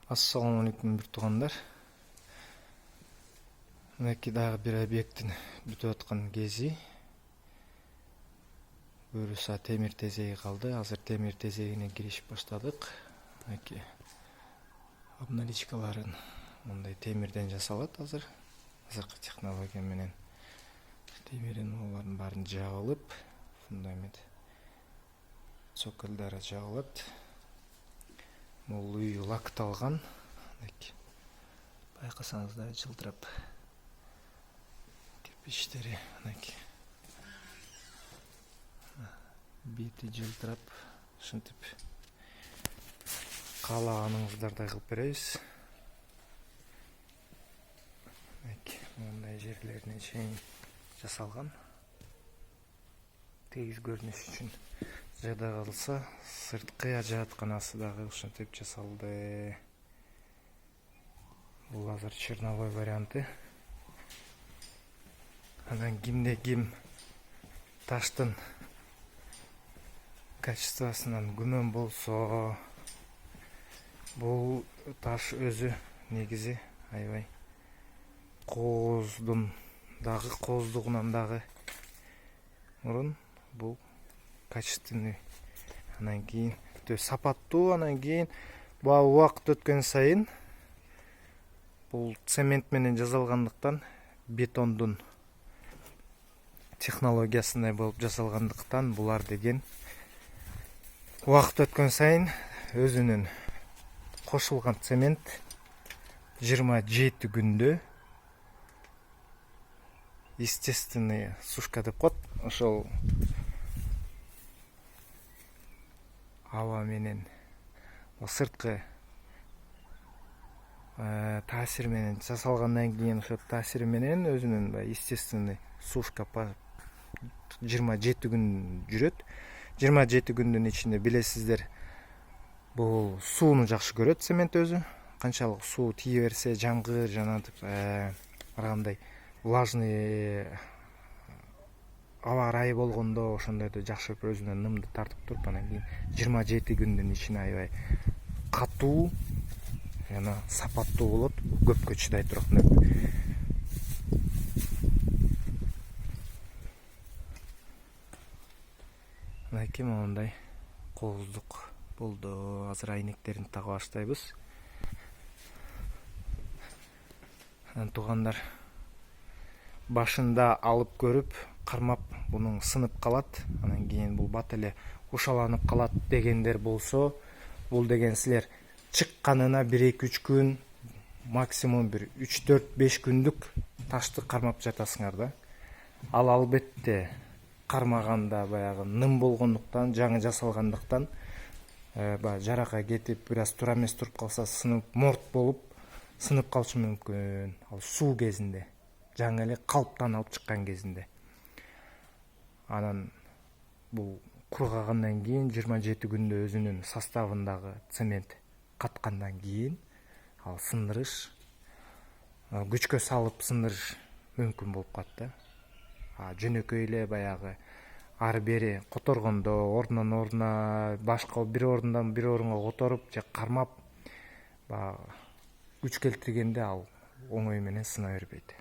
Assalamu алейкум бир туугандар. Мынакей дагы бир объекттин бүтүп аткан кези. Буюрса темир тезеги калды. Азыр темир тезегине киришип баштадык. Мынакей обналичкаларын мындай темирден жасалат азыр. Азыркы технология менен темирдин олардын баарын жабылып, фундамент цоколдору жабылат. Бул үй лакталган. Байкасаңыздар жылтырап кирпичтери мынакей. Бети жылтырап, ушинтип каалаганыңыздарды кылып беребиз. Мындай жерлерине чейин жасалган. Тегиз көрүнүш үчүн жада калса, сырткы ажыратканасы дагы ушинтип жасалды. Бул азыр черновой варианты. Анан кимде ким таштын качествосунан күмөн болсо, бул таш өзү негизи аябай кооздугунан дагы мурун бул качественный, анан кийин сапаттуу, анан кийин убакыт өткөн сайын бул цемент менен жасалгандыктан, бетондун технологиясындай болуп жасалгандыктан булар деген убакыт өткөн сайын өзүнүн кошулган цемент 27 күндө естественный сушка деп коет. Ошол аба менен сырткы таасир менен жасалгандан кийин ошо таасир менен өзүнүн естественный сушка 27 күн жүрөт. 27 күндүн ичинде билесиздер, бул сууну жакшы көрөт цемент өзү. Канчалык суу тие берсе, жаңгыр жанатып, аргандай влажный аба ырайы болгондо ошондойдо жакшы өзүнө нымды тартып туруп, анан кийин 27 күндүн ичине аябай катуу жана сапаттуу болот, көпкө чыдай турат. Мынакей моундай кооздук болду. Азыр айнектерин тага баштайбыз. Туугандар, башында алып көрүп, кармап бунун сынып калат, анан кийин бул бат эле ушаланып калат дегендер болсо, бул деген силер чыкканына 1-2-3 күн, максимум 3-4-5 күндүк ташты кармап жатасыңар да. Ал албетте кармаганда баягы ным болгондуктан, жаңы жасалгандыктан, жарака кетип, бир аз туура эмес туруп калса, сынып, морт болуп сынып калышы мүмкүн. Ал суу кезинде, жаңы эле калыптан алып чыккан кезинде. Анан бул кургагандан кийин 27 күндө өзүнүн составындагы цемент каткандан кийин ал сындырыш, күчкө салып сындырыш мүмкүн болуп калат да. Жөнөкөй эле баягы ары бери которгондо, ордунан ордуна, башка бир орундан бир орунга которуп же кармап күч келтиргенде ал оңой менен сына бербейт.